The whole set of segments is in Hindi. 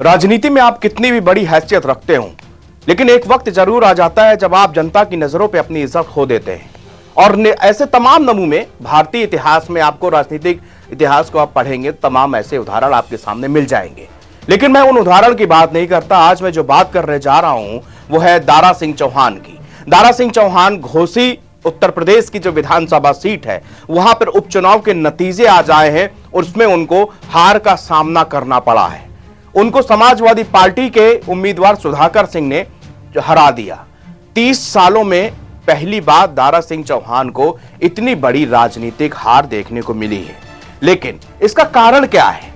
राजनीति में आप कितनी भी बड़ी हैसियत रखते हो, लेकिन एक वक्त जरूर आ जाता है जब आप जनता की नजरों पे अपनी इज्जत खो देते हैं। और ऐसे तमाम नमूने भारतीय इतिहास में, आपको राजनीतिक इतिहास को आप पढ़ेंगे, तमाम ऐसे उदाहरण आपके सामने मिल जाएंगे। लेकिन मैं उन उदाहरण की बात नहीं करता। आज मैं जो बात करने जा रहा हूं वो है दारा सिंह चौहान की। दारा सिंह चौहान घोसी उत्तर प्रदेश की जो विधानसभा सीट है, वहां पर उपचुनाव के नतीजे आ जाए हैं और उसमें उनको हार का सामना करना पड़ा है। उनको समाजवादी पार्टी के उम्मीदवार सुधाकर सिंह ने जो हरा दिया। 30 सालों में पहली बार दारा सिंह चौहान को इतनी बड़ी राजनीतिक हार देखने को मिली है। लेकिन इसका कारण क्या है?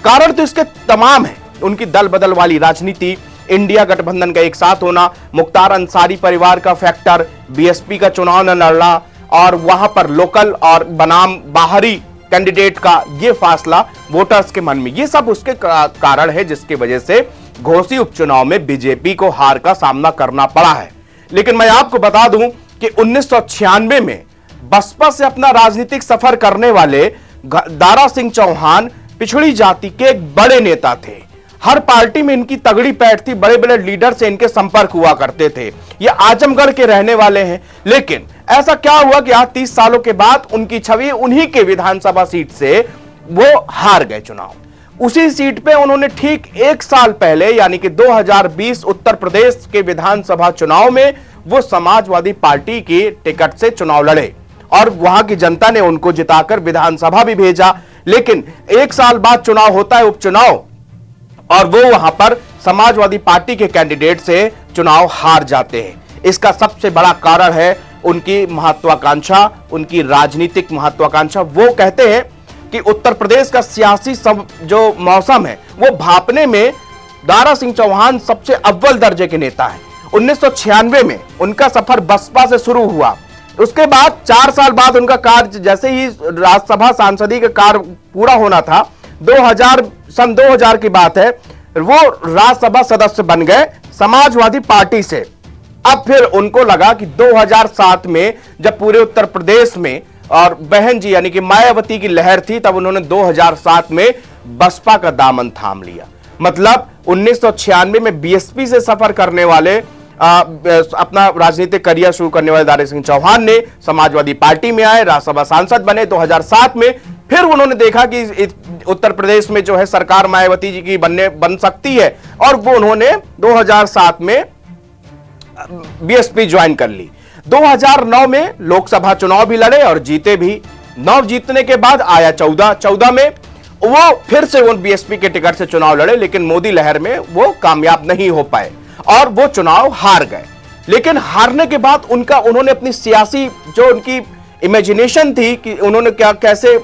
कारण तो इसके तमाम है। उनकी दल बदल वाली राजनीति, इंडिया गठबंधन का एक साथ होना, मुख्तार अंसारी परिवार का फैक्टर, बीएसपी का चुनाव न लड़ना और वहां पर लोकल और बनाम बाहरी कैंडिडेट का ये फासला वोटर्स के मन में, ये सब उसके कारण है जिसकी वजह से घोसी उपचुनाव में बीजेपी को हार का सामना करना पड़ा है। लेकिन मैं आपको बता दूं कि 1996 में बसपा से अपना राजनीतिक सफर करने वाले दारा सिंह चौहान पिछड़ी जाति के एक बड़े नेता थे। हर पार्टी में इनकी तगड़ी पैठ थी, बड़े बड़े लीडर से इनके संपर्क हुआ करते थे। ये आजमगढ़ के रहने वाले हैं। लेकिन ऐसा क्या हुआ कि आज 30 सालों के बाद उनकी छवि उन्हीं के विधानसभा सीट से वो हार गए चुनाव। उसी सीट पे उन्होंने ठीक 1 साल पहले यानी कि 2020 उत्तर प्रदेश के विधानसभा चुनाव में वो समाजवादी पार्टी की टिकट से चुनाव लड़े और वहां की जनता ने उनको जिताकर विधानसभा भी भेजा। लेकिन 1 साल बाद चुनाव होता है, उपचुनाव, और वो वहां पर समाजवादी पार्टी के कैंडिडेट से चुनाव हार जाते हैं। इसका सबसे बड़ा कारण है उनकी महत्वाकांक्षा, उनकी राजनीतिक महत्वाकांक्षा। वो कहते हैं कि उत्तर प्रदेश का सियासी जो मौसम है वो भांपने में दारा सिंह चौहान सबसे अव्वल दर्जे के नेता हैं। 1996 में उनका सफर बसपा से शुरू हुआ। उसके बाद 4 साल बाद उनका कार्य, जैसे ही राज्यसभा सांसदी का कार्य पूरा होना था, सन 2000 की बात है, वो राज्यसभा सदस्य बन गए समाजवादी पार्टी से। अब फिर उनको लगा कि 2007 में जब पूरे उत्तर प्रदेश में और बहन जी यानी कि मायावती की लहर थी, तब उन्होंने 2007 में बसपा का दामन थाम लिया। मतलब 1996 में बीएसपी से सफर करने वाले, अपना राजनीतिक करियर शुरू करने वाले दारा सिंह चौहान ने समाजवादी पार्टी में आए, राज्यसभा सांसद बने 2007 में। फिर उन्होंने देखा कि उत्तर प्रदेश में जो है सरकार मायावती जी की बन सकती है और वो उन्होंने 2007 में बीएसपी ज्वाइन कर ली। 2009 में लोकसभा चुनाव भी लड़े और जीते भी। 9 जीतने के बाद आया 14 में वो फिर से वो बीएसपी के टिकट से चुनाव लड़े, लेकिन मोदी लहर में वो कामयाब नहीं हो पाए और वो चुनाव हार गए। लेकिन हारने के बाद उन्होंने अपनी सियासी जो उनकी इमेजिनेशन थी कि उन्होंने कैसे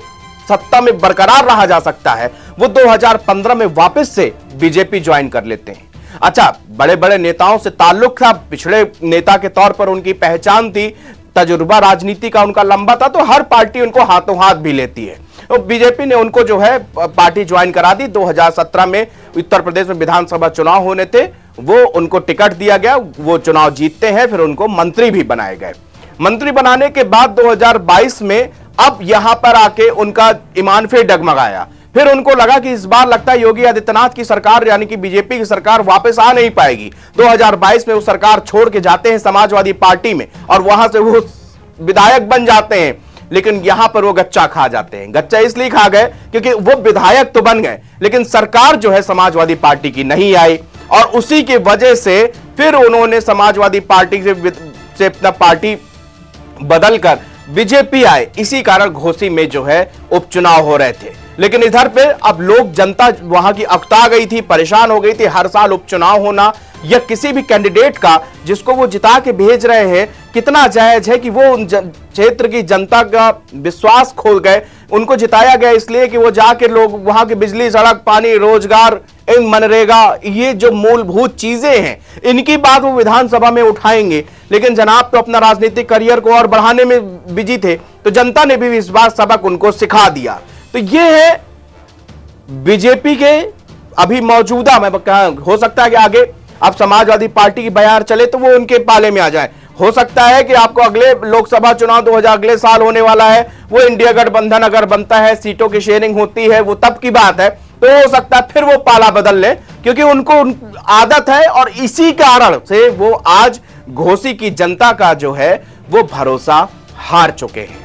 सत्ता में बरकरार रहा जा सकता है, वो 2015 में वापस से बीजेपी ज्वाइन कर लेते हैं। अच्छा, बड़े बड़े नेताओं से ताल्लुक था, पिछड़े नेता के तौर पर उनकी पहचान थी, तजुर्बा राजनीति का उनका लंबा था, तो हर पार्टी उनको हाथों हाथ भी लेती है। तो बीजेपी ने उनको जो है पार्टी ज्वाइन करा दी। 2017 में उत्तर प्रदेश में विधानसभा चुनाव होने थे, वो उनको टिकट दिया गया, वो चुनाव जीतते हैं, फिर उनको मंत्री भी बनाए गए। मंत्री बनाने के बाद 2022 में अब यहां पर आके उनका ईमान फिर डगमगाया। फिर उनको लगा कि इस बार लगता है योगी आदित्यनाथ की सरकार यानी कि बीजेपी की सरकार वापस आ नहीं पाएगी। 2022 में वो सरकार छोड़ के जाते हैं समाजवादी पार्टी में और वहां से वो विधायक बन जाते हैं। लेकिन यहां पर वो गच्चा खा जाते हैं। गच्चा इसलिए खा गए क्योंकि वो विधायक तो बन गए, लेकिन सरकार जो है समाजवादी पार्टी की नहीं आई और उसी की वजह से फिर उन्होंने समाजवादी पार्टी से अपना पार्टी बदलकर बीजेपी आए। इसी कारण घोसी में जो है उपचुनाव हो रहे थे। लेकिन इधर पे अब जनता वहां की अकता गई थी, परेशान हो गई थी। हर साल उपचुनाव होना या किसी भी कैंडिडेट का जिसको वो जिता के भेज रहे हैं, कितना जायज है कि वो उन क्षेत्र की जनता का विश्वास खो गए। उनको जिताया गया इसलिए कि वो जाके लोग वहां की बिजली, सड़क, पानी, रोजगार, मनरेगा, ये जो मूलभूत चीजें हैं, इनकी बात वो विधानसभा में उठाएंगे। लेकिन जनाब तो अपना राजनीतिक करियर को और बढ़ाने में बिजी थे, तो जनता ने भी इस बात सबक उनको सिखा दिया। तो ये है बीजेपी के अभी मौजूदा, मैं हो सकता है कि आगे अब समाजवादी पार्टी की बयार चले तो वो उनके पाले में आ जाए। हो सकता है कि आपको अगले लोकसभा चुनाव 2000 अगले साल होने वाला है, वो इंडिया गठबंधन अगर बनता है, सीटों की शेयरिंग होती है, वो तब की बात है, तो हो सकता है फिर वो पाला बदल ले, क्योंकि उनको आदत है और इसी कारण से वो आज घोसी की जनता का जो है वो भरोसा हार चुके हैं।